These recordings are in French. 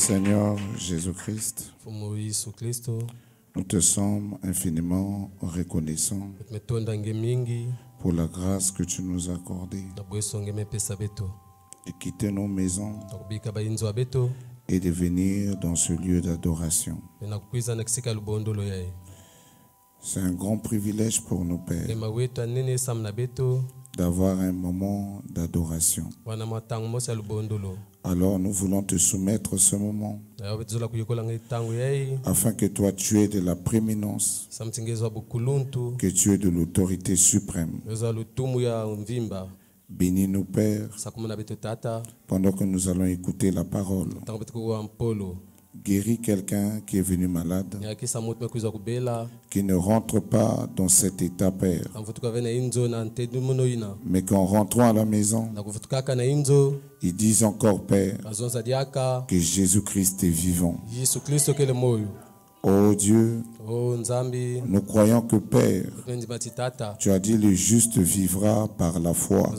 Seigneur Jésus-Christ, nous te sommes infiniment reconnaissants pour la grâce que tu nous as accordée de quitter nos maisons et de venir dans ce lieu d'adoration. C'est un grand privilège pour nous, Père, d'avoir un moment d'adoration. Alors nous voulons te soumettre ce moment afin que toi tu aies de la prééminence, que tu aies de l'autorité suprême. Bénis-nous, Père, pendant que nous allons écouter la parole. Guéris quelqu'un qui est venu malade, qui ne rentre pas dans cet état, Père, mais qu'en rentrant à la maison, ils disent encore, Père, que Jésus-Christ est vivant. Oh Dieu, nous croyons que, Père, tu as dit le juste vivra par la foi.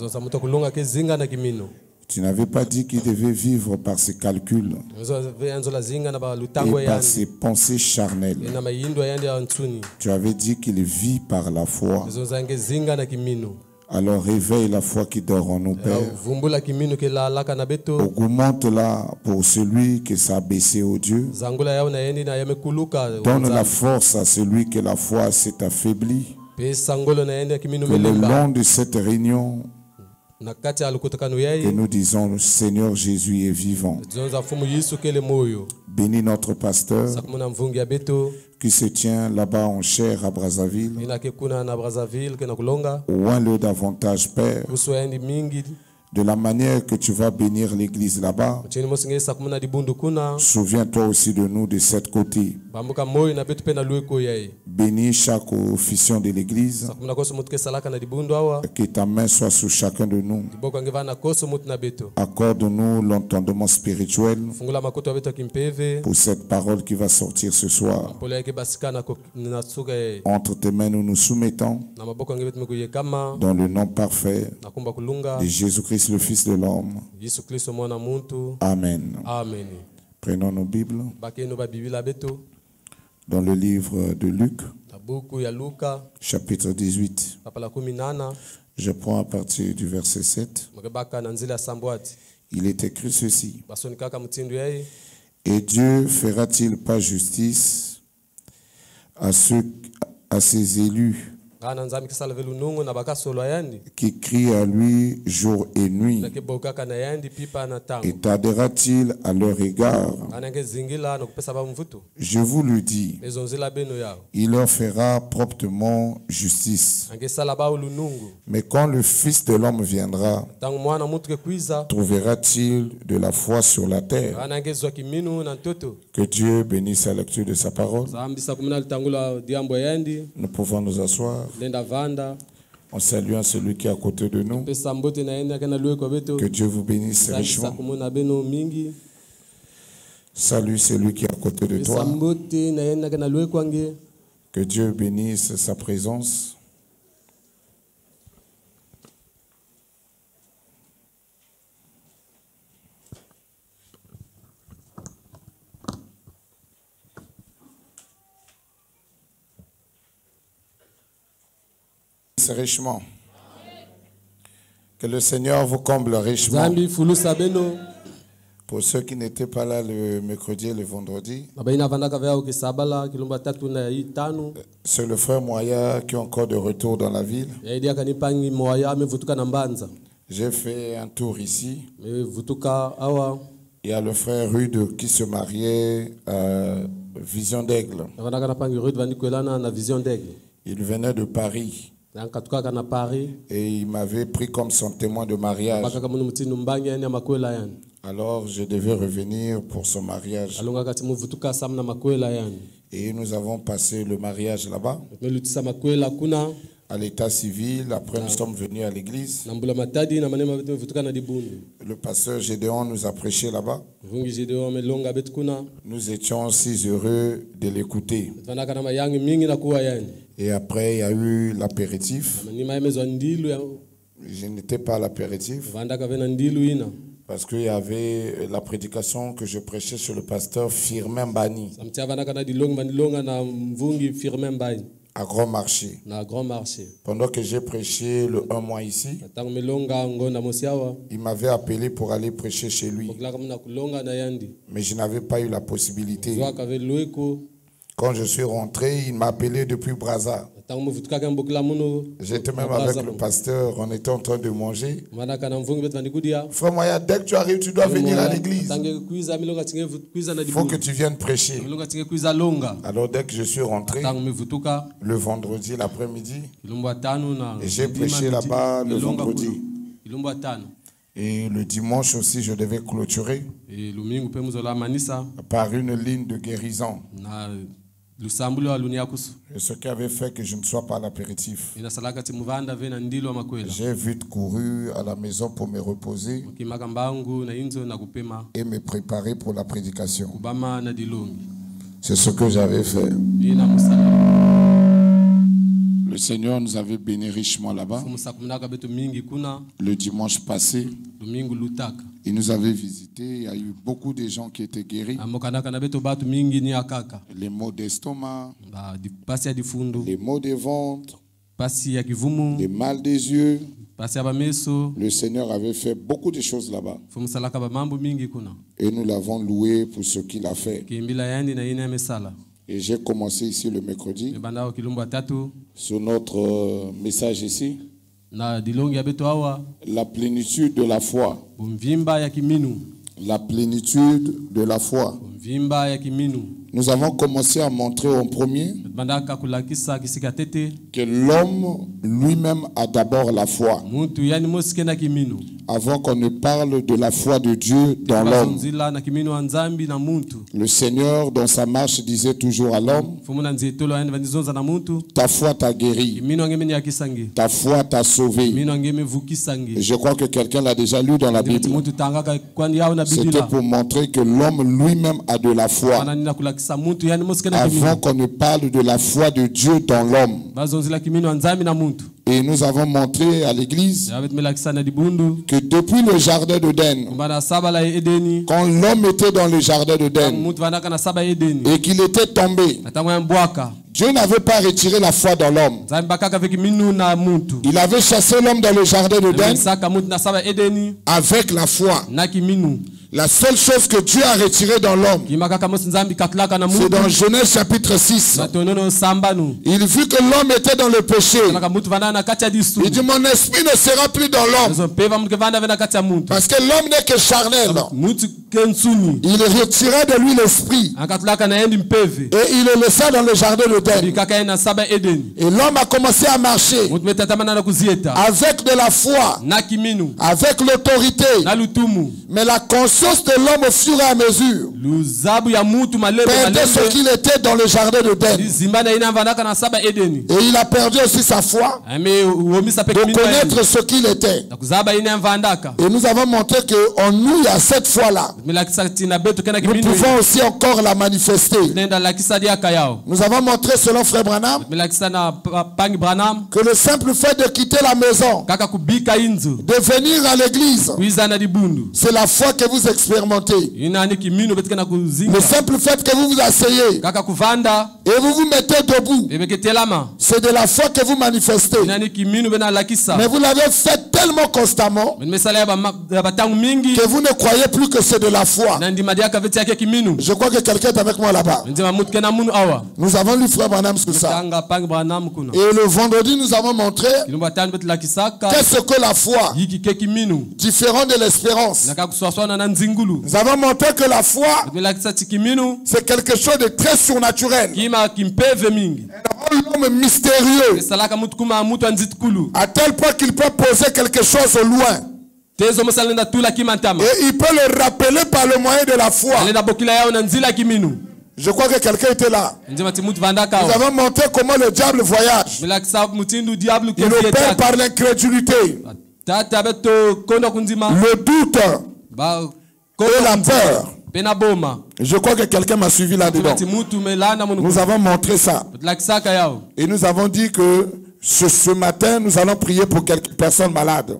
Tu n'avais pas dit qu'il devait vivre par ses calculs et par ses pensées charnelles. Tu avais dit qu'il vit par la foi. Alors réveille la foi qui dort en nous, Père. Augmente-la pour celui qui s'est abaissé au Dieu. Donne la force à celui que la foi s'est affaiblie. Que le long de cette réunion, que nous disons, le Seigneur Jésus est vivant. Bénis notre pasteur qui se tient là-bas en chair à Brazzaville. Ouvre-le davantage, Père, de la manière que tu vas bénir l'église là-bas. Souviens-toi aussi de nous de cette côté. Bénis chaque officiant de l'église. Que ta main soit sur chacun de nous. Accorde-nous l'entendement spirituel pour cette parole qui va sortir ce soir. Entre tes mains, nous nous soumettons dans le nom parfait de Jésus-Christ, le Fils de l'homme. Amen. Prenons nos Bibles dans le livre de Luc, chapitre 18. Je prends à partir du verset 7. Il est écrit ceci. Et Dieu fera-t-il pas justice à ses élus qui crient à lui jour et nuit, et tardera-t-il à leur égard? Je vous le dis, il leur fera promptement justice. Mais quand le Fils de l'homme viendra, trouvera-t-il de la foi sur la terre? Que Dieu bénisse la lecture de sa parole. Nous pouvons nous asseoir en saluant celui qui est à côté de nous. Que Dieu vous bénisse richement. Salue celui qui est à côté de toi. Que Dieu bénisse sa présence. Richement. Que le Seigneur vous comble richement. Pour ceux qui n'étaient pas là le mercredi et le vendredi, c'est le frère Moya qui est encore de retour dans la ville. J'ai fait un tour ici. Il y a le frère Rude qui se mariait à Vision d'Aigle. Il venait de Paris. Et il m'avait pris comme son témoin de mariage. Alors je devais revenir pour son mariage. Et nous avons passé le mariage là-bas, à l'état civil. Après nous sommes venus à l'église. Le pasteur Gédéon nous a prêché là-bas. Nous étions aussi heureux de l'écouter. Et après il y a eu l'apéritif. Je n'étais pas à l'apéritif. Parce qu'il y avait la prédication que je prêchais sur le pasteur Firmin Bani. À Grand Marché. Pendant que j'ai prêché le 1 mois ici, il m'avait appelé pour aller prêcher chez lui. Mais je n'avais pas eu la possibilité. Quand je suis rentré, il m'a appelé depuis Brazza. J'étais même avec le pasteur, on était en train de manger. Frère Moya, dès que tu arrives, tu dois venir à l'église. Il faut que tu viennes prêcher. Alors dès que je suis rentré, le vendredi, l'après-midi, j'ai prêché là-bas le vendredi. Et le dimanche aussi, je devais clôturer par une ligne de guérison. Et ce qui avait fait que je ne sois pas à l'apéritif. J'ai vite couru à la maison pour me reposer et me préparer pour la prédication. C'est ce que j'avais fait. Le Seigneur nous avait béni richement là-bas. Le dimanche passé, il nous avait visité. Il y a eu beaucoup de gens qui étaient guéris. Les maux d'estomac, les maux de ventre, les mal des yeux. Le Seigneur avait fait beaucoup de choses là-bas. Et nous l'avons loué pour ce qu'il a fait. Et j'ai commencé ici le mercredi sur notre message ici. La plénitude de la foi. La plénitude de la foi. Nous avons commencé à montrer en premier que l'homme lui-même a d'abord la foi. Avant qu'on ne parle de la foi de Dieu dans l'homme. Le Seigneur, dans sa marche, disait toujours à l'homme, ta foi t'a guéri. Ta foi t'a sauvé. Et je crois que quelqu'un l'a déjà lu dans la Bible. C'était pour montrer que l'homme lui-même a de la foi. Avant qu'on ne parle de la foi de Dieu dans l'homme. Et nous avons montré à l'église que depuis le jardin d'Éden, quand l'homme était dans le jardin d'Éden et qu'il était tombé, Dieu n'avait pas retiré la foi dans l'homme. Il avait chassé l'homme dans le jardin d'Éden avec la foi. La seule chose que Dieu a retirée dans l'homme, c'est dans Genèse chapitre 6. Il vit que l'homme était dans le péché. Il dit, mon esprit ne sera plus dans l'homme. Parce que l'homme n'est que charnel. Il retira de lui l'esprit. Et il le laissa dans le jardin d'Éden. Et l'homme a commencé à marcher avec de la foi, avec l'autorité. Mais la conscience de l'homme au fur et à mesure perdait ce qu'il était dans le jardin d'Éden. Et il a perdu aussi sa foi de connaître ce qu'il était. Et nous avons montré qu'en nous, il y a cette foi-là. Nous pouvons aussi encore la manifester. Nous avons montré selon Frère Branham que le simple fait de quitter la maison, de venir à l'église, c'est la foi que vous expérimentez. Le simple fait que vous vous asseyez et vous vous mettez debout, c'est de la foi que vous manifestez. Mais vous l'avez fait tellement constamment que vous ne croyez plus que c'est de la foi. Je crois que quelqu'un est avec moi là-bas. Nous avons lu Frère Branham sur ça. Et le vendredi, nous avons montré qu'est-ce que la foi, différent de l'espérance. Nous avons montré que la foi, c'est quelque chose de très surnaturel. Elle rend l'homme mystérieux à tel point qu'il peut poser quelque chose au loin. Et il peut le rappeler par le moyen de la foi. Je crois que quelqu'un était là. Nous avons montré comment le diable voyage. Il opère par l'incrédulité, le doute et la peur. Je crois que quelqu'un m'a suivi là-dedans. Nous avons montré ça. Et nous avons dit que ce matin, nous allons prier pour quelques personnes malades.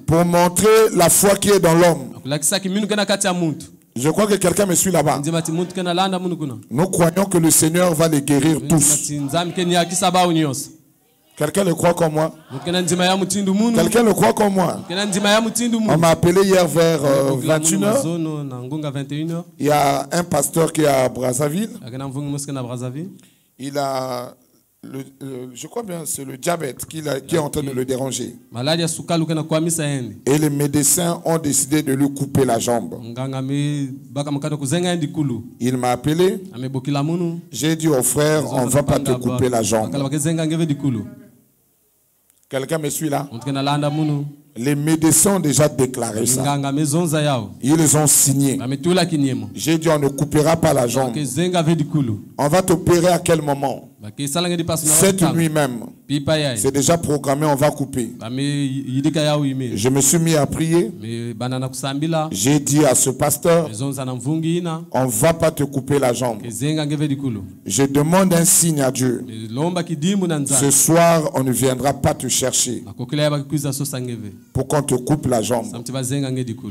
Pour montrer la foi qui est dans l'homme. Je crois que quelqu'un me suit là-bas. Nous croyons que le Seigneur va les guérir tous. Quelqu'un le croit comme moi? Quelqu'un le croit comme moi? On m'a appelé hier vers 21h. Il y a un pasteur qui est à Brazzaville. Il a, je crois bien, c'est le diabète qui est en train de le déranger. Et les médecins ont décidé de lui couper la jambe. Il m'a appelé. J'ai dit au frère, on ne va pas te couper la jambe. Quelqu'un me suit là? Les médecins ont déjà déclaré ça. Ils ont signé. J'ai dit on ne coupera pas la jambe. On va t'opérer à quel moment? Cette nuit même. C'est déjà programmé, on va couper. Je me suis mis à prier. J'ai dit à ce pasteur, on ne va pas te couper la jambe. Je demande un signe à Dieu. Ce soir, on ne viendra pas te chercher pour qu'on te coupe la jambe.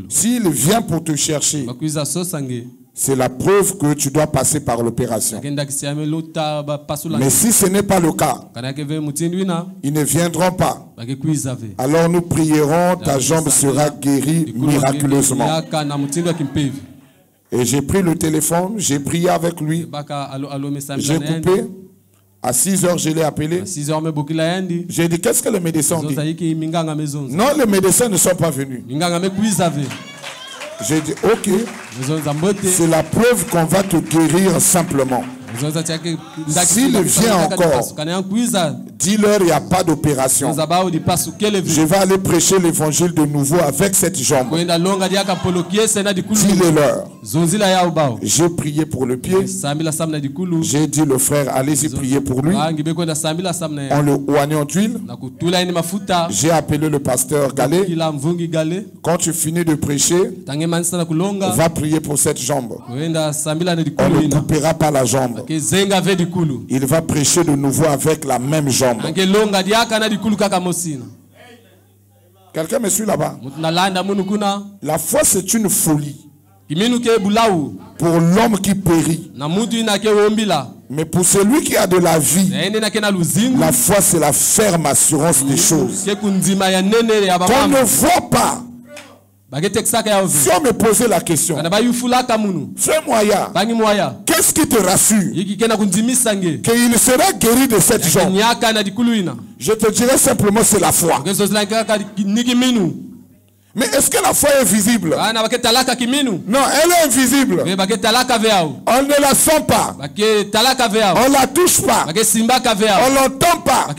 S'il vient pour te chercher, c'est la preuve que tu dois passer par l'opération. Mais si ce n'est pas le cas, ils ne viendront pas. Alors nous prierons, ta jambe sera guérie miraculeusement. Et j'ai pris le téléphone, j'ai prié avec lui. J'ai coupé. À 6h, je l'ai appelé. J'ai dit, qu'est-ce que les médecins ont dit? Non, les médecins ne sont pas venus. J'ai dit, ok, c'est la preuve qu'on va te guérir simplement. S'il vient encore, dis-leur il n'y a pas d'opération. Je vais aller prêcher l'évangile de nouveau avec cette jambe. Dis-le-leur. J'ai prié pour le pied. J'ai dit le frère, allez-y prier pour lui. On le oignait en d'huile. J'ai appelé le pasteur Galé. Quand tu finis de prêcher, va prier pour cette jambe. On ne coupera pas la jambe. Il va prêcher de nouveau avec la même jambe. Quelqu'un me suit là-bas? La foi, c'est une folie pour l'homme qui périt. Mais pour celui qui a de la vie, la foi, c'est la ferme assurance des choses qu'on ne voit pas. Si on me posait la question, frère Moya, qu'est-ce qui te rassure qu'il sera guéri de cette jambe? Je te dirais simplement c'est la foi. Mais est-ce que la foi est visible? Non, elle est invisible. On ne la sent pas. On ne la touche pas. On ne l'entend pas. On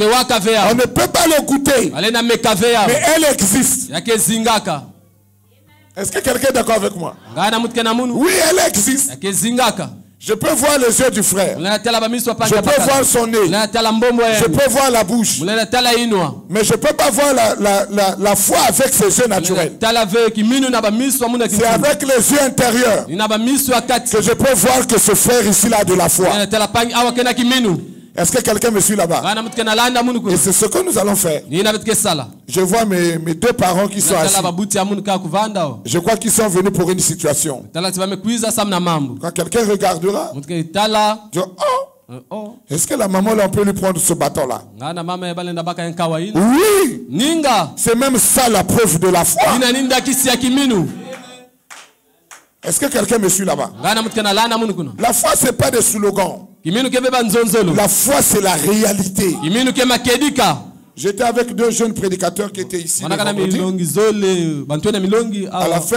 ne peut pas l'écouter. Mais elle existe. Est-ce que quelqu'un est d'accord avec moi? Oui, elle existe. Je peux voir les yeux du frère. Je peux voir son nez. Je peux voir la bouche. Mais je ne peux pas voir la foi avec ses yeux naturels. C'est avec les yeux intérieurs que je peux voir que ce frère ici a de la foi. Est-ce que quelqu'un me suit là-bas? Et c'est ce que nous allons faire. Je vois mes deux parents qui sont assis. Je crois qu'ils sont venus pour une situation. Quand quelqu'un regardera, oh, est-ce que la maman là, on peut lui prendre ce bâton-là? Oui! C'est même ça la preuve de la foi. Est-ce que quelqu'un me suit là-bas? La foi, ce n'est pas des slogans. La foi, c'est la réalité. J'étais avec deux jeunes prédicateurs qui étaient ici. À la fin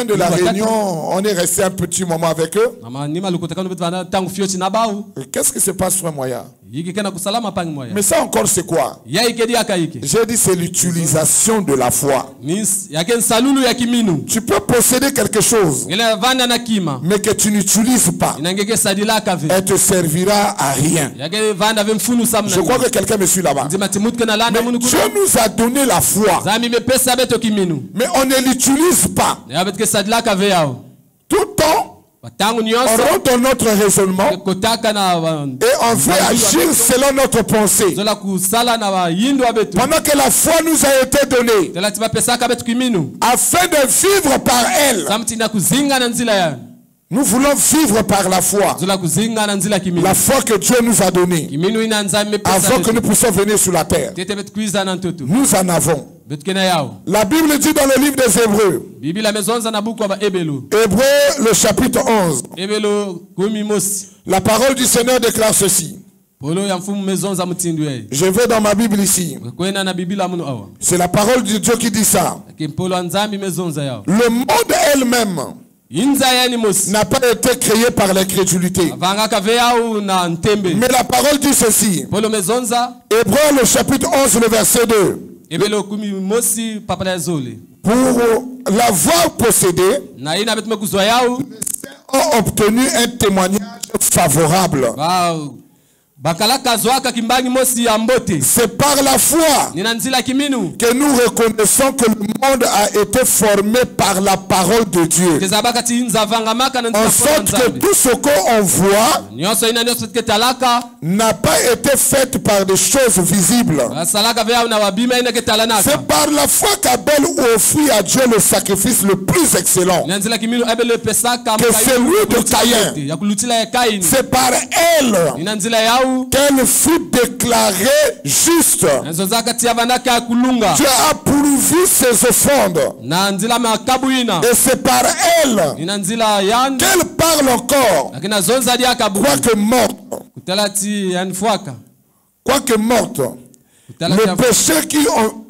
de la réunion, on est resté un petit moment avec eux. Qu'est-ce qui se passe, frère Moya? Mais ça encore c'est quoi? J'ai dit c'est l'utilisation de la foi. Tu peux posséder quelque chose, mais que tu n'utilises pas, elle te servira à rien. Je crois que quelqu'un me suit là-bas. Mais Dieu nous a donné la foi, mais on ne l'utilise pas. Tout le temps On rentre dans notre raisonnement et on veut agir selon notre pensée. Pendant que la foi nous a été donnée afin de vivre par elle. Nous voulons vivre par la foi. La foi que Dieu nous a donnée. Avant que nous puissions venir sur la terre. Nous en avons. La Bible dit dans le livre des Hébreux. Hébreux, le chapitre 11. La parole du Seigneur déclare ceci. Je vais dans ma Bible ici. C'est la parole de Dieu qui dit ça. Le monde elle-même n'a pas été créé par l'incrédulité. Mais la parole dit ceci. Hébreux, le chapitre 11, le verset 2. Pour l'avoir possédé, ont obtenu un témoignage favorable. C'est par la foi que nous reconnaissons que le monde a été formé par la parole de Dieu. En sorte que tout ce qu'on voit n'a pas été fait par des choses visibles. C'est par la foi qu'Abel offrit à Dieu le sacrifice le plus excellent que celui de Caïn. C'est par elle qu'elle fut déclarée juste. Dieu a pourvu ses offrandes. Et c'est par elle qu'elle parle encore. Quoique morte. Quoique morte. Le péché qui ont...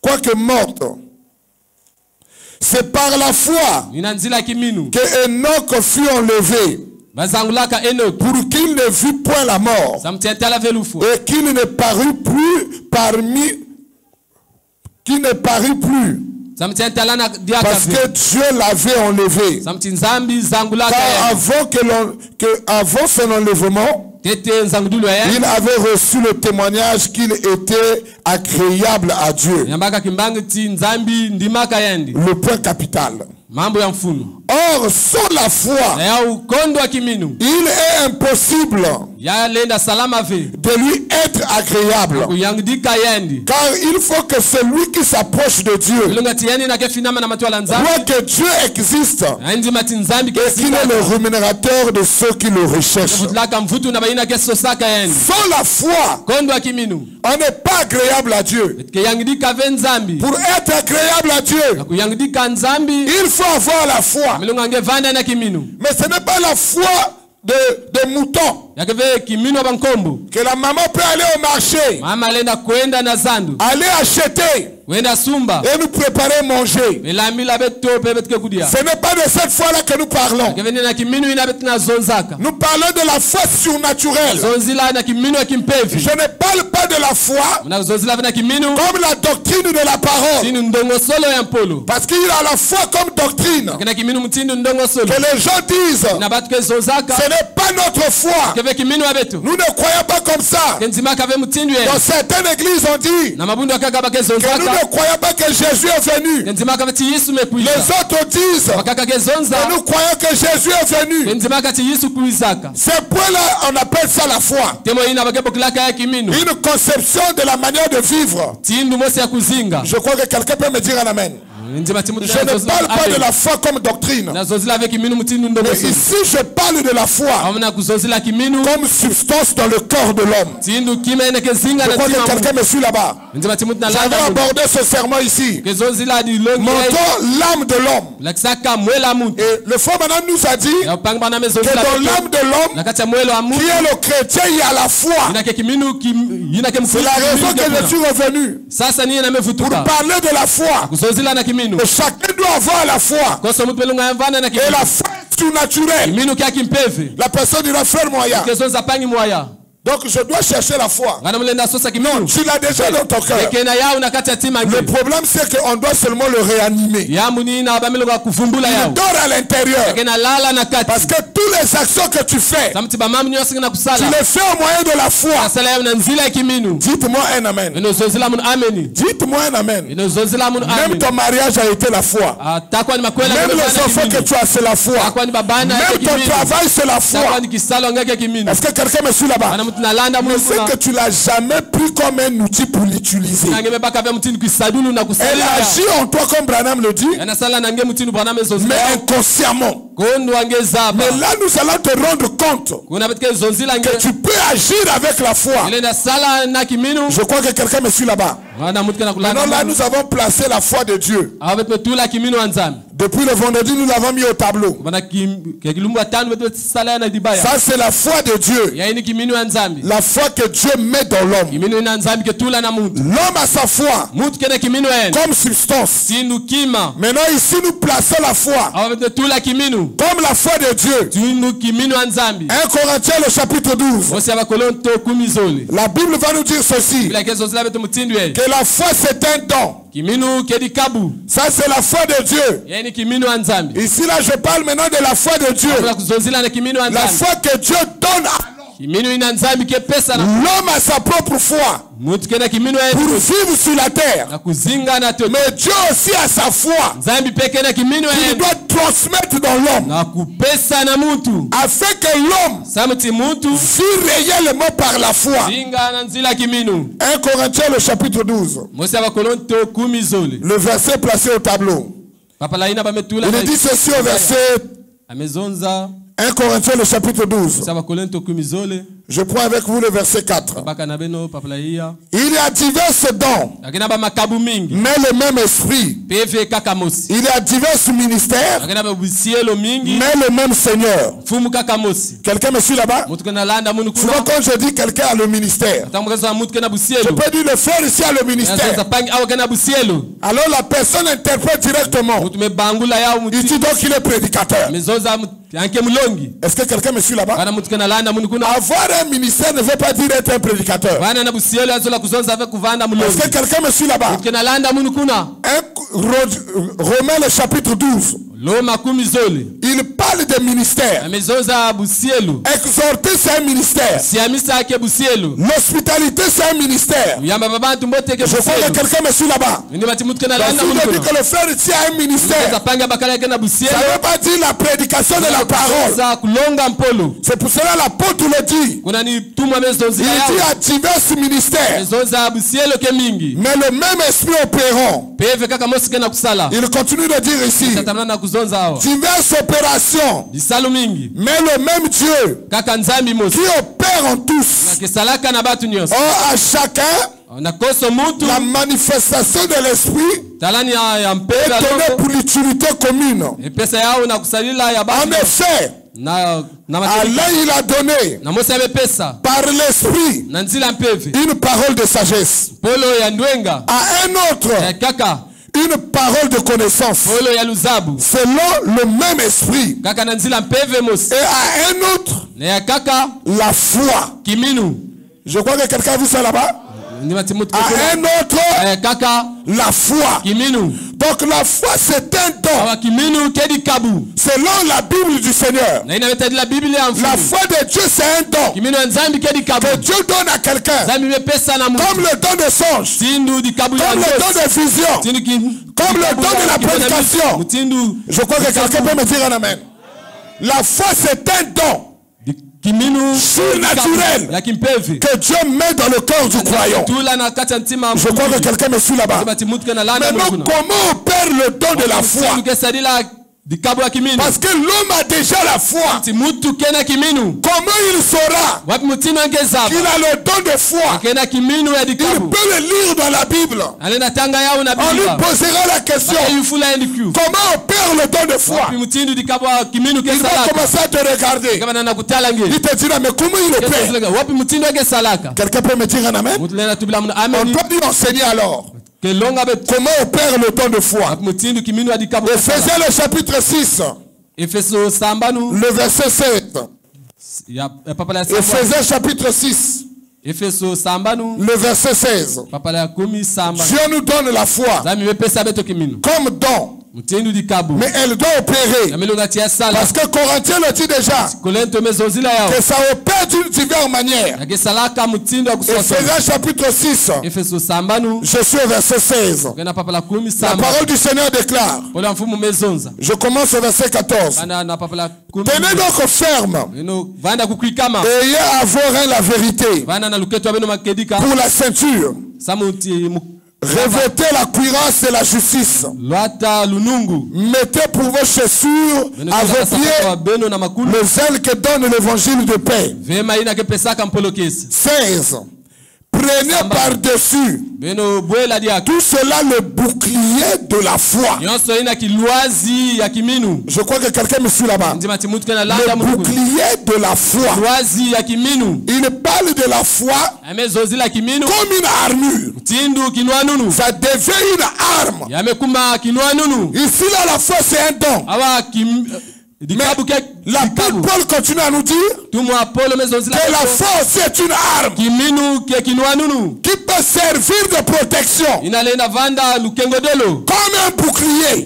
Quoique morte. C'est par la foi que Enoch fut enlevé. Pour qu'il ne vit point la mort et qu'il ne parut plus parce que Dieu l'avait enlevé. Car avant son enlèvement, il avait reçu le témoignage qu'il était agréable à Dieu. Le point capital. Or, sans la foi, il est impossible de lui être agréable. Car il faut que celui qui s'approche de Dieu voit que Dieu existe et qu'il est le rémunérateur de ceux qui le recherchent. Sans la foi, on n'est pas agréable à Dieu. Pour être agréable à Dieu, il faut avoir la foi. Mais ce n'est pas la foi de moutons. Que la maman peut aller au marché, aller acheter et nous préparer manger. Ce n'est pas de cette foi-là que nous parlons. Nous parlons de la foi surnaturelle. Je ne parle pas de la foi comme la doctrine de la parole. Parce qu'il a la foi comme doctrine. Que les gens disent, ce n'est pas notre foi. Nous ne croyons pas comme ça. Dans certaines églises on dit que nous ne croyons pas que Jésus est venu. Les autres disent que nous croyons que Jésus est venu. Ce point-là, on appelle ça la foi. Une conception de la manière de vivre. Je crois que quelqu'un peut me dire un amen. Je ne parle pas de la foi comme doctrine. Mais ici, je parle de la foi comme substance dans le corps de l'homme. Je crois que quelqu'un me suit là-bas. J'avais abordé ce serment ici. Montons l'âme de l'homme. Et le frère Manan nous a dit que dans l'âme de l'homme, qui est le chrétien, il y a la foi. C'est la raison que je suis revenu pour parler de la foi. Et chacun doit avoir la foi. Et la foi est surnaturelle. La personne dira frère moyen. Donc je dois chercher la foi. Non, tu l'as déjà dans ton cœur. Le problème c'est qu'on doit seulement le réanimer. Il dort à l'intérieur. Parce que toutes les actions que tu fais, tu les fais au moyen de la foi. Dites-moi un amen. Dites-moi un amen. Même ton mariage a été la foi. Même les enfants que tu as, c'est la foi. Même ton travail, c'est la foi. Est-ce que quelqu'un me suit là-bas? Mais c'est que tu l'as jamais pris comme un outil pour l'utiliser. Elle agit en toi comme Branham le dit, mais inconsciemment. Mais là nous allons te rendre compte que tu peux agir avec la foi. Je crois que quelqu'un me suit là-bas. Maintenant là nous avons placé la foi de Dieu. Depuis le vendredi nous l'avons mis au tableau. Ça c'est la foi de Dieu. La foi que Dieu met dans l'homme. L'homme a sa foi comme substance. Maintenant ici nous plaçons la foi comme la foi de Dieu. 1 Corinthiens le chapitre 12. La Bible va nous dire ceci, que la foi c'est un don. Ça c'est la foi de Dieu. Ici là je parle maintenant de la foi de Dieu. La foi que Dieu donne à l'homme a sa propre foi pour vivre sur la terre. Mais Dieu aussi a sa foi qu'il doit transmettre dans l'homme, afin que l'homme vive réellement par la foi. 1 Corinthiens le chapitre 12. Le verset placé au tableau. Il dit ceci au verset 1 Corinthiens le chapitre 12. Je prends avec vous le verset 4. Il y a divers dons, mais le même esprit. Il y a divers ministères, mais le même Seigneur. Quelqu'un me suit là-bas? Souvent quand je dis quelqu'un a le ministère, je peux dire le frère ici a le ministère. Alors la personne interprète directement. Il dit donc il est prédicateur. Est-ce que quelqu'un me suit là-bas? Avoir un ministère ne veut pas dire être un prédicateur. Est-ce que quelqu'un me suit là-bas? Romains le chapitre 12. Il parle de ministère. Exhorter c'est un ministère. L'hospitalité c'est un ministère. Je crois que quelqu'un me suit là-bas. Si je dis que le frère ici a un ministère, ça ne veut pas dire la prédication de la parole. C'est pour cela l'apôtre le dit. Il dit à divers ministères, mais le même esprit opérant. Il continue de dire ici, diverses opérations, mais le même Dieu qui opère en tous. Or à chacun la manifestation de l'esprit est donnée pour l'utilité commune. En effet, à l'un il a donné par l'esprit une parole de sagesse, à un autre une parole de connaissance selon le même esprit, et à un autre la foi. Je crois que quelqu'un a vu ça là-bas. À un autre la foi. Donc la foi c'est un don selon la Bible du Seigneur. La foi de Dieu c'est un don que Dieu donne à quelqu'un, comme le don de songe, comme le don de vision, comme le don de la prédication. Je crois que quelqu'un peut me dire un amen. La foi c'est un don surnaturel que Dieu met dans le cœur du croyant. Je crois que quelqu'un me suit là-bas. Maintenant, comment opère le don de la foi? Parce que l'homme a déjà la foi. Comment il saura qu'il a le don de foi? Il peut le lire dans la Bible. On lui posera la question, comment opère le don de foi? Il va commencer à te regarder. Il te dira, mais comment il opère? Quelqu'un peut me dire un amen? On doit lui enseigner alors comment opère le don de foi. Ephésiens le chapitre 6, le verset 7. Éphésiens chapitre 6. Le verset 16. Dieu nous donne la foi comme don. Mais elle doit opérer. Parce que Corinthiens le dit déjà que ça opère d'une diverse manière. Éphésiens chapitre 6. Je suis au verset 16. La parole du Seigneur déclare. Je commence au verset 14. Tenez donc ferme. Ayez à vos reins la vérité. Pour la ceinture. Revêtez la cuirasse et la justice. Mettez pour vos chaussures à vos pieds le zèle que donne l'évangile de paix. 16. Prenez par-dessus tout cela le bouclier de la foi. Je crois que quelqu'un me suit là-bas. Le bouclier de la foi. Il parle de la foi comme une armure. Ça devient une arme. Ici là, la foi c'est un don. Mais l'apôtre Paul continue à nous dire que la foi aussi est une arme qui peut servir de protection comme un bouclier.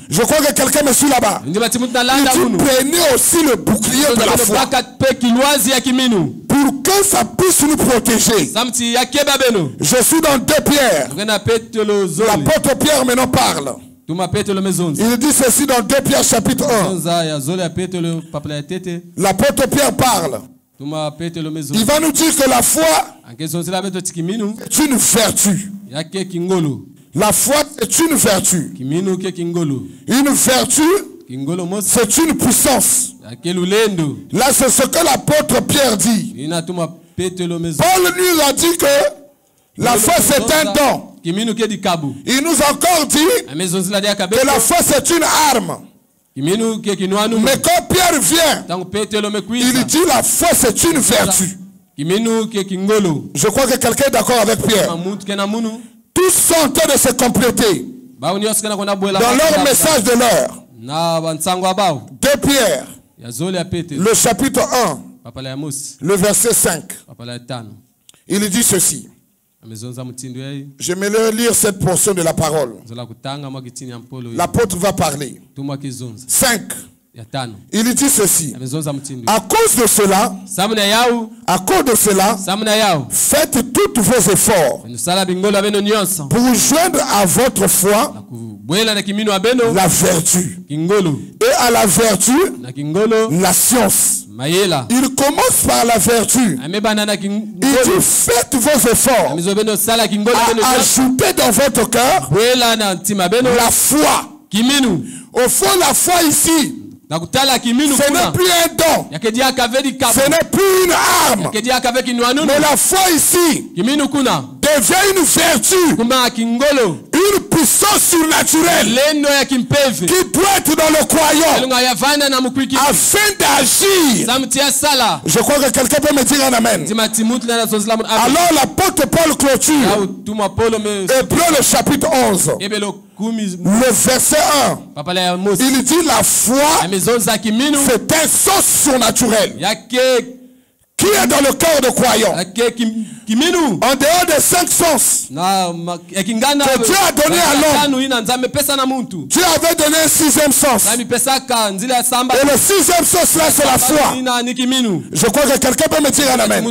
Je crois que quelqu'un me suit là-bas. Il dit prenez aussi le bouclier de la foi pour que ça puisse nous protéger. Je suis dans 2 Pierre. L'apôtre Pierre maintenant parle. Il dit ceci dans 2 Pierre chapitre 1. L'apôtre Pierre parle. Il va nous dire que la foi est une vertu. La foi est une vertu. Une vertu, c'est une puissance. Là, c'est ce que l'apôtre Pierre dit. Paul lui a dit que la foi c'est un don. Il nous a encore dit que la foi c'est une arme. Mais quand Pierre vient, il dit la foi c'est une vertu. Je crois que quelqu'un est d'accord avec Pierre. Tous sont en train de se compléter dans leur message de l'heure. 2 Pierre, le chapitre 1, le verset 5. Il dit ceci. J'aimerais lire cette portion de la parole. L'apôtre va parler. 5. Il dit ceci. À cause de cela, faites tous vos efforts pour joindre à votre foi la vertu. Et à la vertu, la science. Il commence par la vertu. Il dit faites vos efforts à ajouter dans votre cœur la foi. Au fond, la foi ici, ce n'est plus un don. Ce n'est plus une arme. Mais la foi ici devient une vertu. Une puissance surnaturelle qui doit être dans le croyant afin d'agir. Je crois que quelqu'un peut me dire un amen. Alors l'apôtre Paul clôture Hébreux le chapitre 11. Le verset 1. Il dit la foi c'est un sens surnaturel qui est dans le cœur de croyants. En dehors des 5 sens que Dieu a donné à l'homme, Dieu avait donné un 6e sens. Et le 6e sens là c'est la foi. Je crois que quelqu'un peut me dire un amen.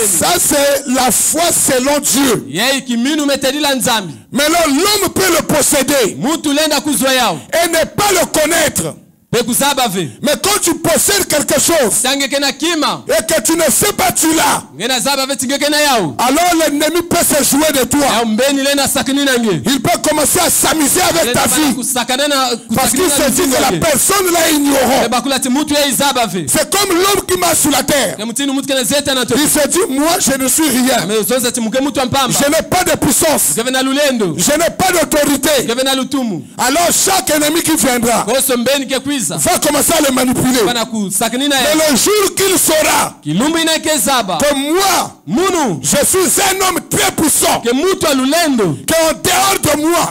Ça c'est la foi selon Dieu. Mais là l'homme peut le posséder et ne pas le connaître. Mais quand tu possèdes quelque chose et que tu ne sais pas tu l'as, alors l'ennemi peut se jouer de toi. Il peut commencer à s'amuser avec ta vie parce qu'il se dit que la personne là est ignorant. C'est comme l'homme qui marche sur la terre. Il se dit moi je ne suis rien. Je n'ai pas de puissance. Je n'ai pas d'autorité. l'autorité, alors chaque ennemi qui viendra va commencer à le manipuler. Mais le jour qu'il saura que moi, je suis un homme très puissant, qui est en dehors de moi,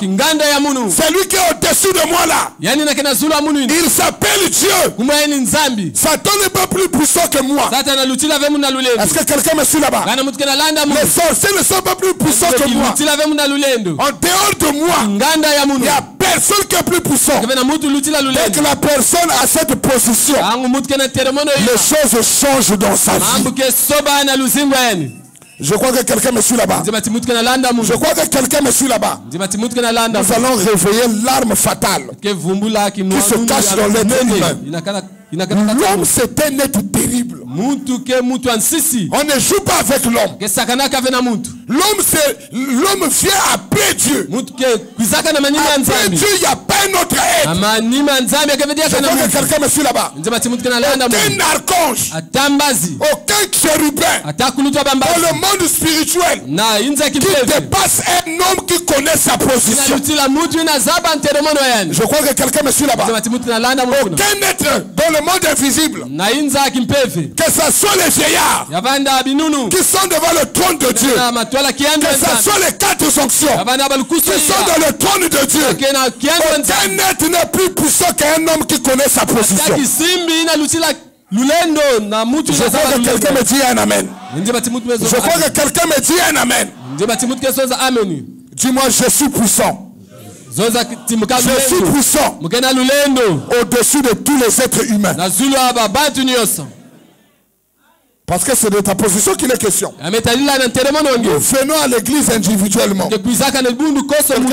c'est lui qui est au-dessus de moi là, il s'appelle Dieu. Satan n'est pas plus puissant que moi. Est-ce que quelqu'un me suit là-bas? Les sorciers ne sont pas plus puissants que moi. En dehors de moi, il n'y a personne qui est plus puissant. Dès que la personne a cette position, les choses changent dans sa vie. Je crois que quelqu'un me suit là-bas. Je crois que quelqu'un me suit là-bas. Nous allons réveiller l'arme fatale qui se cache dans l'être humain. L'homme, c'est un être terrible. On ne joue pas avec l'homme. L'homme vient après Dieu. Après Dieu, il n'y a pas un autre être. Je crois que quelqu'un me suit là-bas. Aucun archange, aucun chérubin dans le monde spirituel qui dépasse un homme qui connaît sa position. Je crois que quelqu'un me suit là-bas. Aucun être dans le monde invisible, que ce soit les vieillards qui sont devant le trône de Dieu, que ce soit les 4 onctions qui sont dans le trône de Dieu, aucun être n'est plus puissant qu'un homme qui connaît sa position. Je crois que quelqu'un me dit un amen. Je crois que quelqu'un me dit un amen. Dis-moi, je suis puissant. Je suis puissant au-dessus de tous les êtres humains. Parce que c'est de ta position qu'il est question. Nous venons à l'église individuellement. Quelqu'un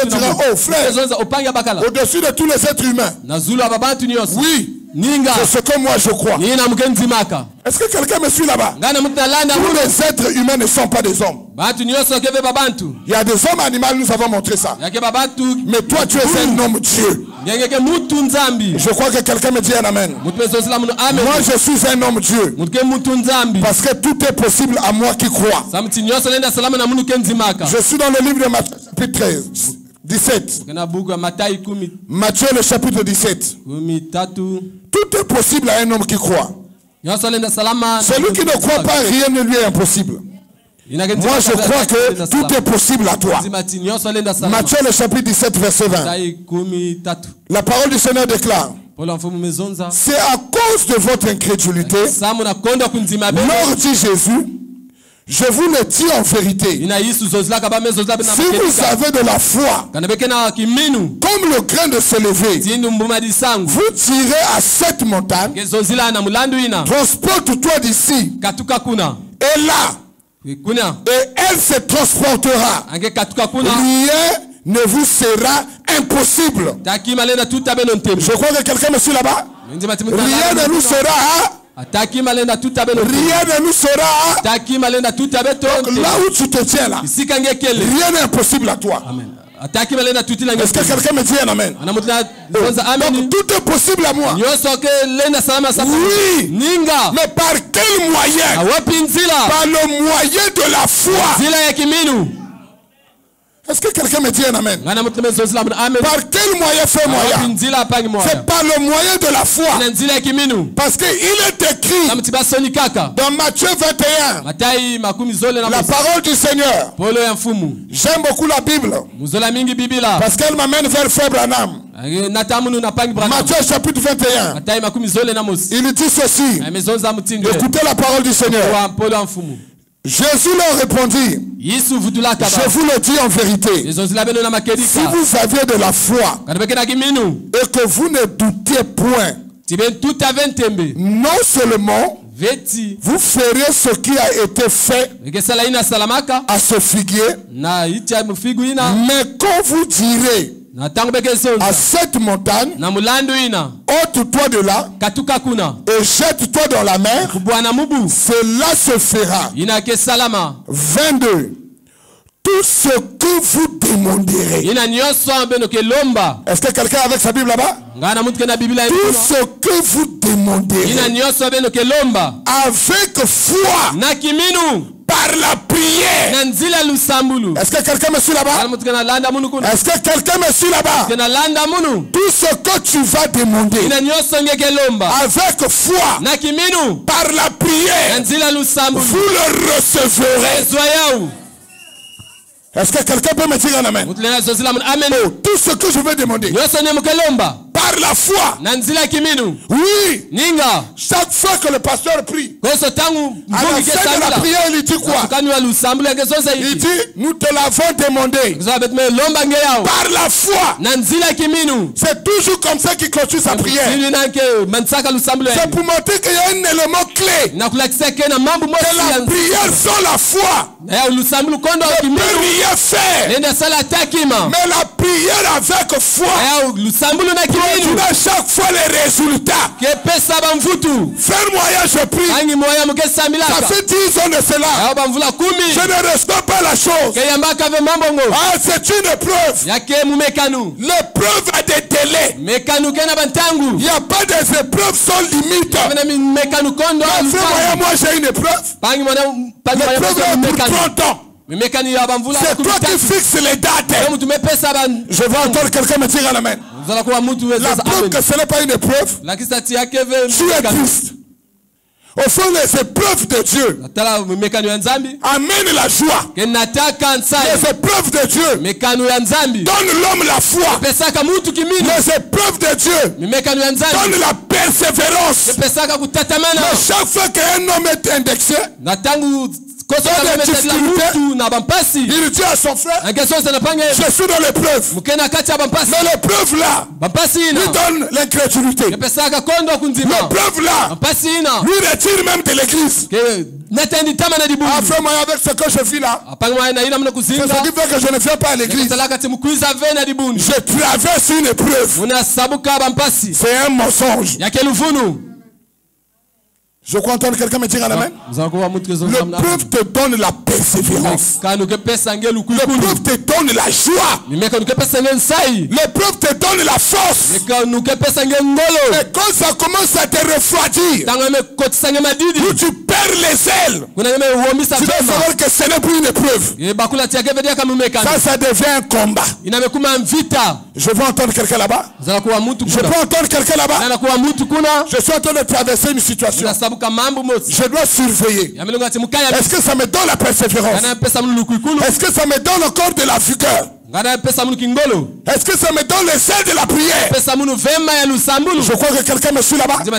dira, oh frère, au-dessus de tous les êtres humains. Oui. C'est ce que moi je crois. Est-ce que quelqu'un me suit là-bas? Tous les êtres humains ne sont pas des hommes. Il y a des hommes animaux, nous avons montré ça. Mais toi tu es un homme Dieu. Je crois que quelqu'un me dit un amen. Moi je suis un homme Dieu. Parce que tout est possible à moi qui crois. Je suis dans le livre de Matthieu chapitre 13. 17. Matthieu le chapitre 17. Tout est possible à un homme qui croit. Celui qui ne croit pas, rien ne lui est impossible. Moi je crois que tout est possible à toi. Matthieu le chapitre 17 verset 20. La parole du Seigneur déclare: c'est à cause de votre incrédulité, leur dit Jésus, je vous le dis en vérité, si vous avez de la foi comme le grain de sélévé, vous direz à cette montagne, transporte-toi d'ici et là, et elle se transportera. Rien ne vous sera impossible. Je crois que quelqu'un me suit là-bas. Rien ne nous sera rien ne nous sera. Donc là où tu te tiens là, rien n'est impossible à toi. Est-ce que quelqu'un me dit un amen? Donc tout est possible à moi. Oui. Mais par quel moyen? Par le moyen de la foi. Est-ce que quelqu'un me dit un amen? Par quel moyen fait moyen? C'est par le moyen de la foi. Parce qu'il est écrit dans Matthieu 21, la parole du Seigneur. J'aime beaucoup la Bible parce qu'elle m'amène vers Frère Branham. Matthieu chapitre 21. Il dit ceci. Écoutez la parole du Seigneur. Jésus leur répondit, je vous le dis en vérité, si vous aviez de la foi et que vous ne doutiez point, non seulement vous ferez ce qui a été fait à ce figuier, mais quand vous direz à cette montagne, ôte-toi de là et jette-toi dans la mer, cela se fera. 22. Tout ce que vous demanderez. Est-ce que quelqu'un avec sa Bible là-bas? Tout ce que vous demanderez avec foi, par la prière. Est-ce que quelqu'un me suit là-bas? Est-ce que quelqu'un me suit là-bas? Tout ce que tu vas demander avec foi, par la prière, vous le recevrez. Est-ce que quelqu'un peut me dire un amen? Oh, tout ce que je veux demander par la foi. Oui. Chaque fois que le pasteur prie, à la fin de la prière, il dit quoi? Il dit, nous te l'avons demandé par la foi. C'est toujours comme ça qu'il clôture sa prière. C'est pour montrer qu'il y a un élément clé de la prière sans la foi. Ne peut rien faire. Mais la prière avec foi produira chaque fois les résultats. Frère moyen, je prie. Ça fait 10 ans de cela. Je ne reste pas la chose. Ah, c'est une épreuve. L'épreuve a des délais. Il n'y a pas des épreuves sans limite. Frère moyen, moi j'ai une épreuve. L'épreuve est pour 30 ans. C'est toi qui fixes les dates. Je veux entendre quelqu'un me dire un amen. La preuve que ce n'est pas une épreuve, tu es triste. Au fond, les épreuves de Dieu amènent la joie. Les épreuves de Dieu donnent l'homme la foi. Les épreuves de Dieu donnent la persévérance. Mais chaque fois qu'un homme est indexé, il dit à son frère, je suis dans l'épreuve. Mais l'épreuve là lui donne l'incrédulité. L'épreuve là lui retire même de l'église. Après moi, avec ce que je vis là, c'est ce qui fait que je ne viens pas à l'église. Je traverse une épreuve. C'est un mensonge. Je crois entendre quelqu'un me dire un amen. L'épreuve te donne la persévérance. L'épreuve te donne la joie. L'épreuve te donne la force. Et quand ça commence à te refroidir, où tu perds les ailes, tu dois savoir que ce n'est plus une épreuve. Ça devient un combat. Je veux entendre quelqu'un là-bas. Je peux entendre quelqu'un là-bas. Je suis en train de traverser une situation. Je dois surveiller. Est-ce que ça me donne la persévérance? Est-ce que ça me donne encore de la vigueur? Est-ce que ça me donne les ailes de la prière? Je crois que quelqu'un me suit là-bas. Je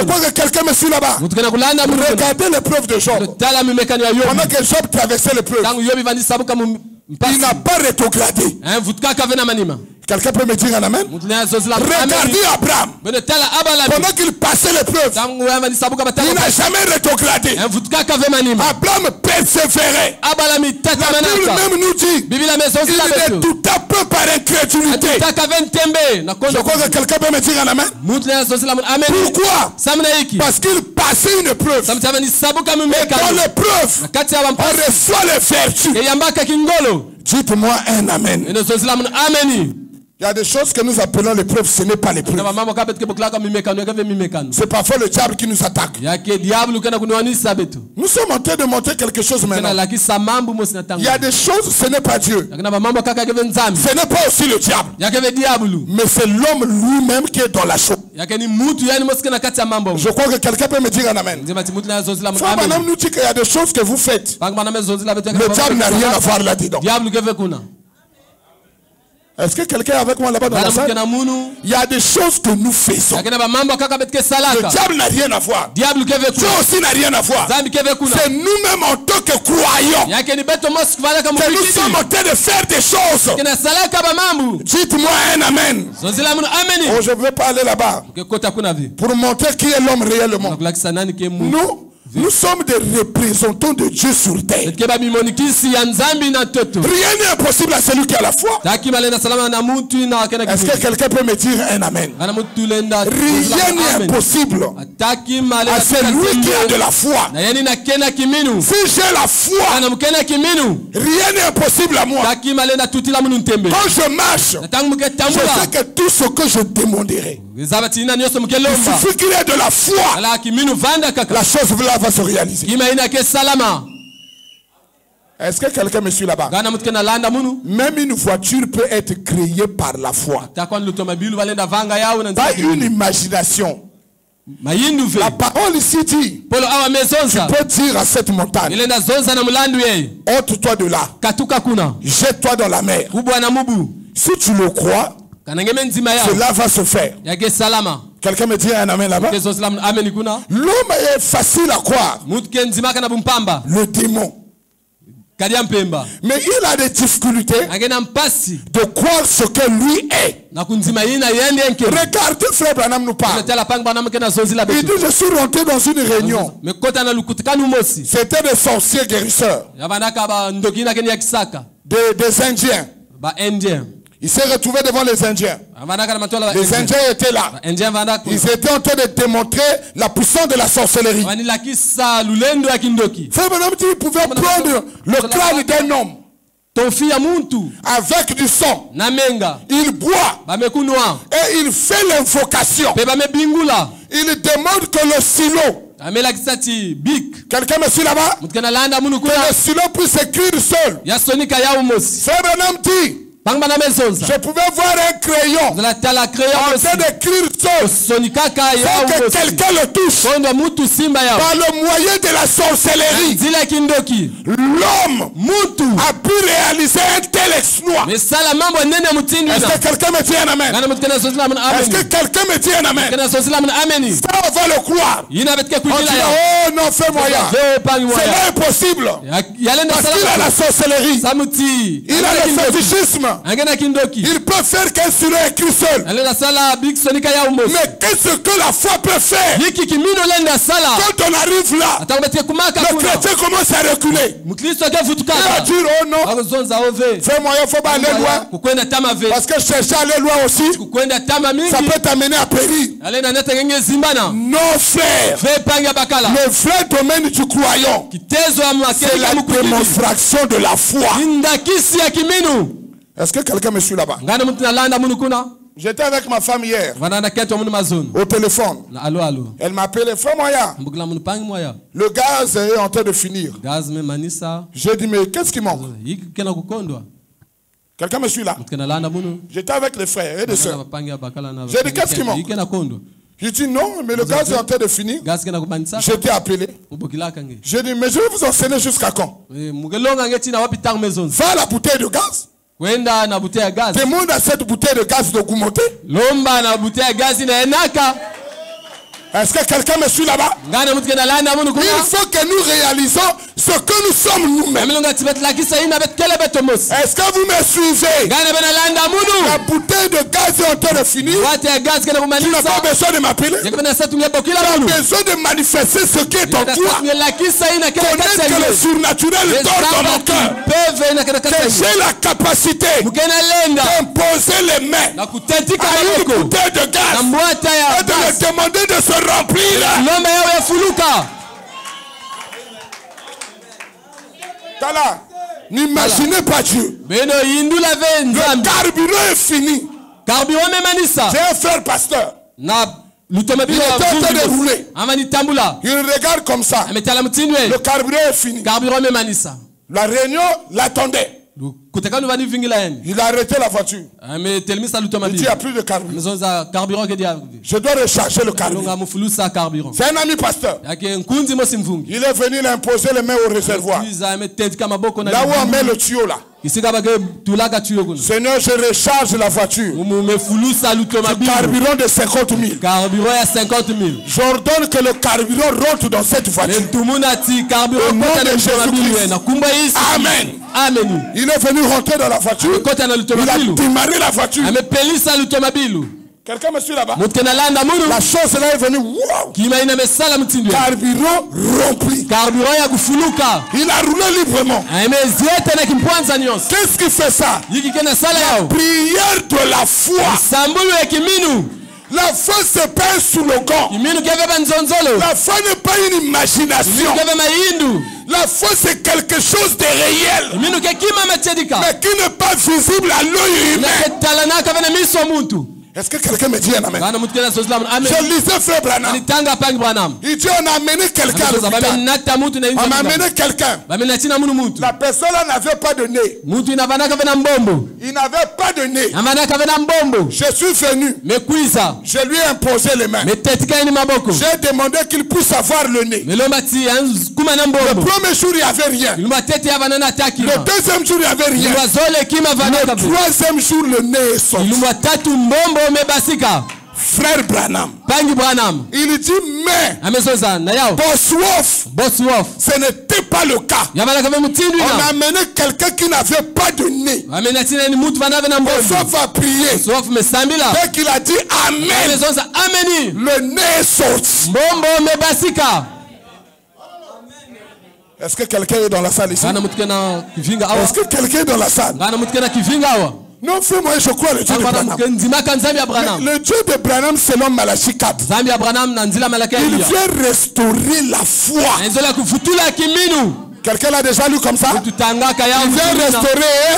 crois que quelqu'un me suit là-bas. Regardez l'épreuve de Job. Pendant que Job traversait l'épreuve, il n'a pas rétrogradé. Quelqu'un peut me dire un amen? Regardez Abraham. Pendant qu'il passait l'épreuve, il n'a jamais rétrogradé. Abraham persévérait. La Bible même nous dit il est tout à peu par incrédulité. Je crois que quelqu'un peut me dire un amen? Pourquoi? Parce qu'il passait une épreuve. Et dans l'épreuve, on reçoit les vertus. Dites-moi un amen. Il y a des choses que nous appelons l'épreuve, ce n'est pas l'épreuve. C'est parfois le diable qui nous attaque. Nous sommes en train de montrer quelque chose maintenant. Il y a des choses, ce n'est pas Dieu. Ce n'est pas aussi le diable. Mais c'est l'homme lui-même qui est dans la chose. Je crois que quelqu'un peut me dire un amen. Frère Branham nous dit qu'il y a des choses que vous faites. Le diable n'a rien à voir là-dedans. Est-ce que quelqu'un est avec moi là-bas dans la salle? Il y a des choses que nous faisons. Le diable n'a rien à voir. Dieu aussi n'a rien à voir. C'est nous-mêmes en tant que croyants que nous sommes en train de faire des choses. Dites-moi un amen. Oh, je ne veux pas aller là-bas pour montrer qui est l'homme réellement. Nous sommes des représentants de Dieu sur terre. Rien n'est impossible à celui qui a la foi. Est-ce que quelqu'un peut me dire un amen? Rien n'est impossible à celui qui a de la foi. Si j'ai la foi, rien n'est impossible à moi. Quand je marche, je sais que tout ce que je demanderai, il suffit qu'il y ait de la foi. La chose là va se réaliser. Est-ce que quelqu'un me suit là-bas? Même une voiture peut être créée par la foi. Pas une imagination. La parole ici dit, tu peux dire à cette montagne, ôte-toi de là, jette-toi dans la mer. Si tu le crois, cela va se faire. Quelqu'un me dit un amen là-bas? L'homme est facile à croire. Le démon. Mais il a des difficultés de croire ce que lui est. Regardez, frère Branham nous parle. Il dit, je suis rentré dans une réunion. C'était des sorciers guérisseurs. Des Indiens. Il s'est retrouvé devant les Indiens. Les Indiens étaient là. Ils étaient en train de démontrer la puissance de la sorcellerie. Frère Branham dit, il pouvait prendre le crâne d'un homme avec du sang. Il boit et il fait l'invocation. Il demande que le silo, quelqu'un me suit là-bas, que le silo puisse écrire seul. Frère Branham dit, je pouvais voir un crayon en train d'écrire sans que quelqu'un le touche. Par le moyen de la sorcellerie, l'homme a pu réaliser un tel exploit. Est-ce que quelqu'un me dit un amen? Est-ce que quelqu'un me dit un amen? Ça, on va le croire. On dit, oh non, fais moyen. C'est impossible. Parce qu'il a la sorcellerie. Il a le fétichisme. Il peut faire qu'un silo écrit seul. Mais qu'est-ce que la foi peut faire? Quand on arrive là, le chrétien commence à reculer. Il va dire, oh non, fais moyen, il ne faut pas aller loin. Parce que chercher à aller loin aussi, ça peut t'amener à périr. Non, frère. Le vrai domaine du croyant, c'est la démonstration de la foi. Est-ce que quelqu'un me suit là-bas? J'étais avec ma femme hier au téléphone. Elle m'a appelé, frère Moya. Le gaz est en train de finir. J'ai dit, mais qu'est-ce qui manque? Quelqu'un me suit là? J'étais avec les frères et les sœurs. J'ai dit, qu'est-ce qui manque? J'ai dit, non, mais le gaz est en train de finir. J'étais appelé. J'ai dit, mais je vais vous enseigner jusqu'à quand? Va à la bouteille de gaz. Demande à cette bouteille de gaz de goûter. Est-ce que quelqu'un me suit là-bas? Il faut que nous réalisons ce que nous sommes nous-mêmes. Est-ce que vous me suivez? La bouteille de gaz est en train de finir. Tu n'as pas besoin de m'appeler. Tu as besoin de manifester ce qui est en toi. Connaître que le surnaturel dort dans mon cœur. Que j'ai la capacité d'imposer les mains à une bouteille de gaz et de me demander de se remplir. Tala, n'imaginez pas Dieu. Le carburant est fini. J'ai un frère pasteur. Il est en train de rouler. Il regarde comme ça. Le carburant est fini. La réunion l'attendait. Il a arrêté la voiture. Il dit, il n'y a plus de carburant. Je dois recharger le carburant. C'est un ami pasteur. Il est venu, il a imposé les mains au réservoir. Là où on met le tuyau là. Seigneur, je recharge la voiture. Le carburant de 50 000. J'ordonne que le carburant rentre dans cette voiture. Au nom de Jésus-Christ. Amen. Il est venu rentrer dans la voiture. Il a démarré la voiture. Quelqu'un me suit là-bas? La chose là est venue. Wow. Carburant rempli. Il a roulé librement. Qu'est-ce qui fait ça? La prière de la foi. La foi c'est pas un slogan. La foi n'est pas une imagination. La foi c'est quelque chose de réel. Mais qui n'est pas visible à l'œil humain. Est-ce que quelqu'un me dit un amen? Je lisais frère Branham. Il dit on a amené quelqu'un à l'hôpital. On a amené quelqu'un. La personne n'avait pas de nez. Il n'avait pas de nez. Je suis venu. Je lui ai imposé les mains. J'ai demandé qu'il puisse avoir le nez. Le premier jour il n'y avait rien. Le deuxième jour il n'y avait rien. Le troisième jour le nez est sorti. Frère Branham, il dit mais Bosworth, ce n'était pas le cas. On a amené quelqu'un qui n'avait pas de nez. Bosworth a prié. Dès qu'il a dit amen, le nez est sorti. Est-ce que quelqu'un est dans la salle ici? Est-ce que quelqu'un est dans la salle? Non, frère, moi je crois le Dieu de Branham. Le Dieu de Branham, c'est l'homme Malachi 4. Il vient restaurer la foi. Quelqu'un l'a déjà lu comme ça? Il vient restaurer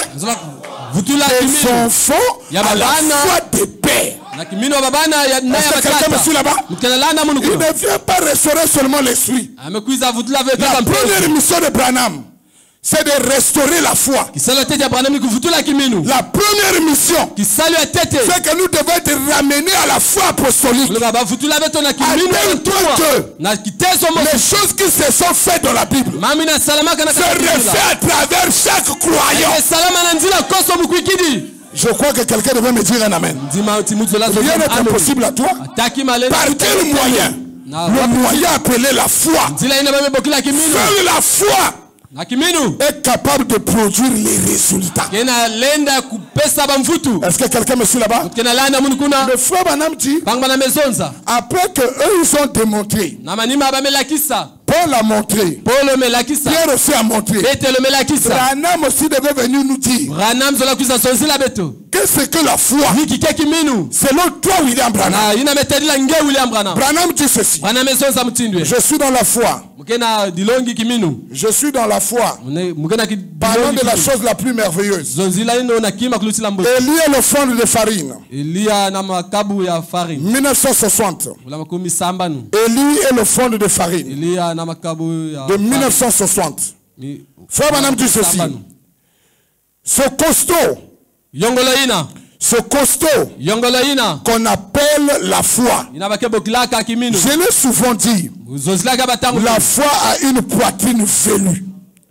les enfants à la foi des pères. Est-ce que quelqu'un me suit là-bas? Il ne vient pas restaurer seulement l'esprit. La première mission de Branham, c'est de restaurer la foi. La première mission, c'est que nous devons être ramenés à la foi apostolique. À les choses qui se sont faites dans la Bible se refait à travers chaque croyant. Je crois que quelqu'un devait me dire un amen. Rien n'est impossible à toi. Par quel moyen? Le moyen appelé la foi. Seule la foi est capable de produire les résultats. Est-ce que quelqu'un me suit là-bas? Le frère Branham dit, après que eux ils ont démontré, Paul a montré, Pierre aussi a montré, Branham aussi devait venir nous dire qu'est-ce que la foi selon toi William Branham. Branham dit ceci: je suis dans la foi. Je suis dans la foi. Parlons de la chose la plus merveilleuse. Élie est l'offrande de farine. 1960. Élie est l'offrande de farine. De 1960. Frère Branham dit ceci: ce costaud qu'on appelle la foi, je l'ai souvent dit, la foi a une poitrine velue.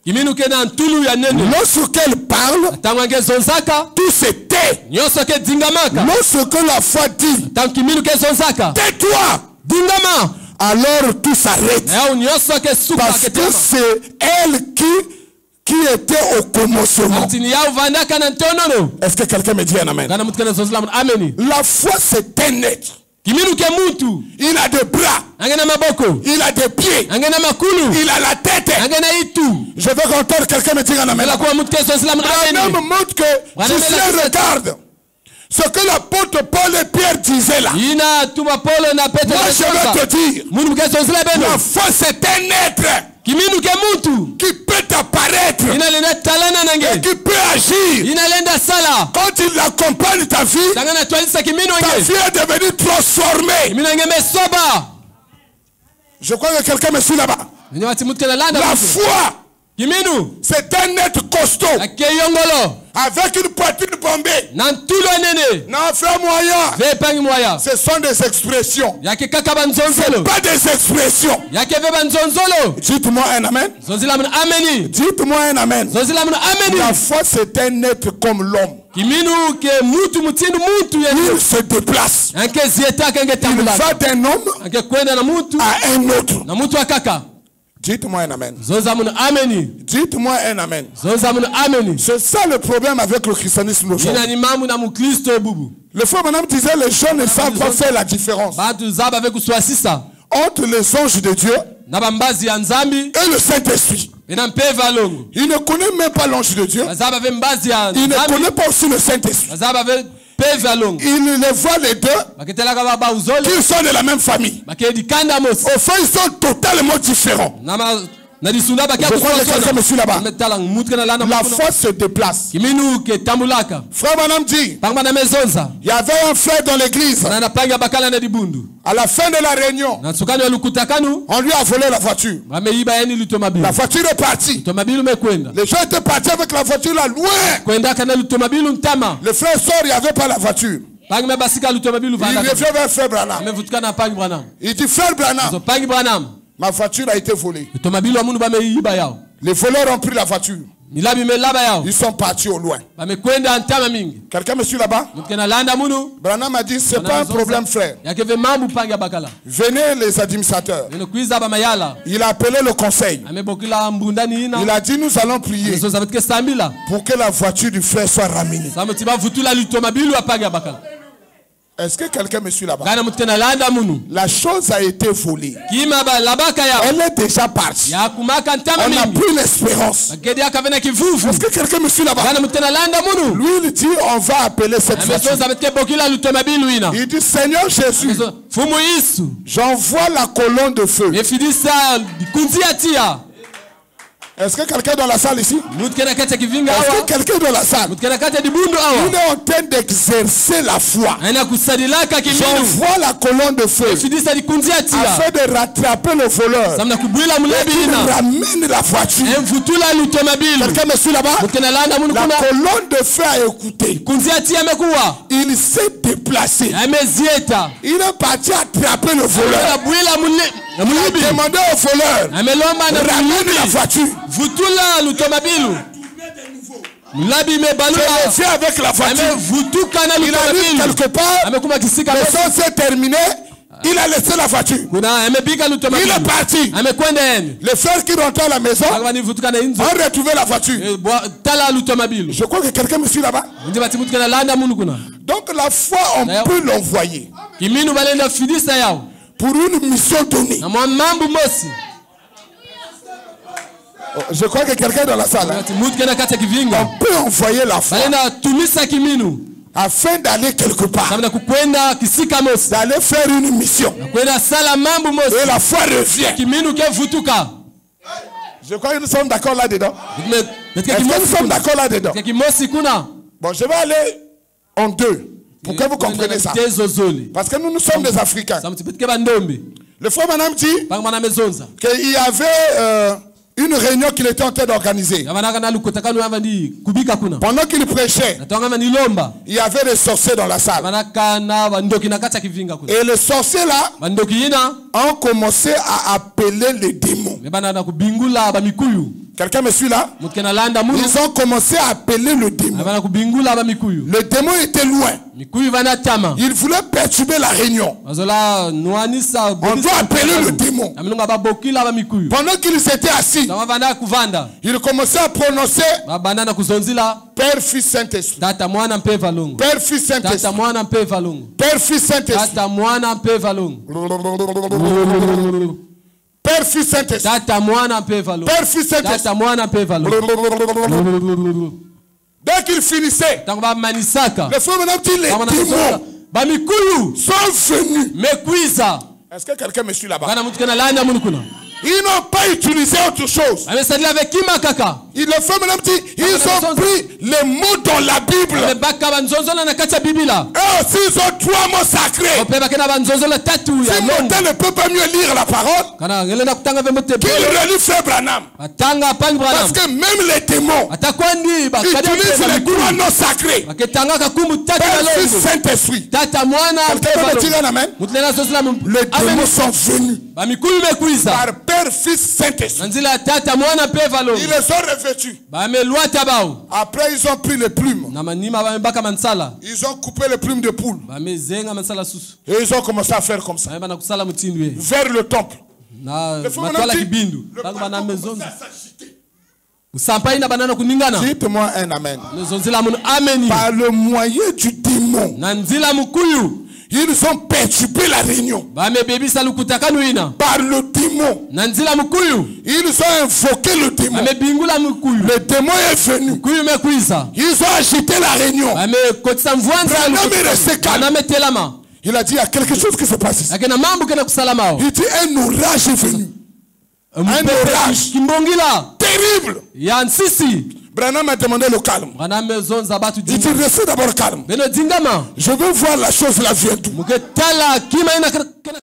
Lorsqu'elle parle, tout se tait. Lorsque la foi dit, tais-toi, alors tout s'arrête. Parce que c'est elle qui était au commencement. Est-ce que quelqu'un me dit un amen? La foi, c'est un être. Il a des bras, il a des pieds, il a la tête. Je veux qu'entendre quelqu'un me dire un amen. Branham montre que si je regarde ce que l'apôtre Paul et Pierre disaient là, moi je veux te dire, la foi c'est un être qui peut apparaître et qui peut agir. Quand il accompagne ta vie est devenue transformée. Je crois que quelqu'un me suit là-bas. La foi, c'est un être costaud avec une poitrine bombée. Non, frère moyen. Ce sont des expressions. C'est pas des expressions. Dites-moi un amen. Dites-moi un amen. La foi, c'est un être comme l'homme. Il se déplace. Il va d'un homme à un autre. Dites-moi un amen. Dites-moi un amen. C'est ça le problème avec le christianisme aujourd'hui. Le frère Branham disait les gens ne savent pas faire la différence entre les anges de Dieu et le Saint-Esprit. Il ne connaît même pas l'ange de Dieu. Il ne connaît pas aussi le Saint-Esprit. Il les voit les deux, qu'ils sont de la même famille. Au fond, ils sont totalement différents. Je crois que quelqu'un me suit là-bas. La foi se déplace. Frère Branham dit, il y avait un frère dans l'église. À la fin de la réunion, on lui a volé la voiture. La voiture est partie. Les gens étaient partis avec la voiture là, loin. Le frère sort, il n'y avait pas la voiture. Il revient vers frère Branham. Il dit, frère Branham, ma voiture a été volée. Les voleurs ont pris la voiture. Ils sont partis au loin. Quelqu'un me suit là-bas? Branham a dit, ce n'est pas un problème, frère. Venez les administrateurs. Il a appelé le conseil. Il a dit, nous allons prier pour que la voiture du frère soit ramenée. Est-ce que quelqu'un me suit là-bas? La chose a été volée. Elle est déjà partie. On n'a plus l'espérance. Est-ce que quelqu'un me suit là-bas? Lui, il dit, on va appeler cette voiture. Il dit, Seigneur Jésus, j'envoie la colonne de feu. Est-ce que quelqu'un dans la salle ici? Est-ce que quelqu'un dans la salle? Il est en train d'exercer la foi. J'envoie la colonne de feu afin de rattraper le voleur. Il ramène la voiture. Quelqu'un me suit là-bas? La colonne de feu a écouté. Il s'est déplacé. Il est parti attraper le voleur. Il a demandé au voleur, ramène la voiture. Je reviens avec la voiture. Il arrive quelque part, le son s'est terminé. Il a laissé la voiture. Il est parti. Les frères qui rentrent à la maison ont retrouvé la voiture. Je crois que quelqu'un me suit là-bas. Donc la foi, on peut l'envoyer pour une mission donnée. Je crois que quelqu'un dans la salle. On peut envoyer la foi afin d'aller quelque part, d'aller faire une mission. Et la foi revient. Je crois que nous sommes d'accord là-dedans. Est-ce que nous sommes d'accord là-dedans? Bon, je vais aller en deux pour que vous compreniez ça. Parce que nous sommes des Africains. Le frère Branham dit qu'il y avait une réunion qu'il était en train d'organiser. Pendant qu'il prêchait, il y avait des sorciers dans la salle. Et les sorciers là ont commencé à appeler les démons. Quelqu'un me suit là? Ils ont commencé à appeler le démon. Le démon était loin. Il voulait perturber la réunion. On doit appeler le démon. Pendant qu'il s'était assis, il commençait à prononcer Père, Fils, Saint-Esprit. Père, Fils, Saint-Esprit. Père, Fils, Saint-Esprit. Père, Fils, Saint-Esprit. Père, Fils, Saint-Esprit. Dès qu'il finissait, le frère Branham dit, les démons sont venus. Est-ce que quelqu'un me suit là-bas? Ils n'ont pas utilisé autre chose. Il le fait Branham dit, ils ont pris les mots dans la Bible. Eux aussi, ils ont 3 mots sacrés. Si Montel ne peut pas mieux lire la parole, qu'il relit frère Branham. Parce que même les démons utilisent les 3 noms sacrés. Père, Fils, Saint-Esprit. Quelqu'un va me dire un amen? Les démons sont venus par Père, Fils, Saint-Esprit. Ils les ont revêtus. Après, ils ont pris les plumes. Ils ont coupé les plumes de poule. Et ils ont commencé à faire comme ça. Vers le temple. Le dites-moi un amen. Par le moyen du démon, ils ont perturbé la réunion. Par le démon, ils ont invoqué le démon. Le démon est venu. Ils ont agité la réunion. Branham est resté calme. Il a dit, il y a quelque chose qui se passe ici. Il dit, un orage est venu. un orage terrible. Branham m'a demandé le calme. Il dit restez d'abord calme. Je veux voir la chose là vient d'où.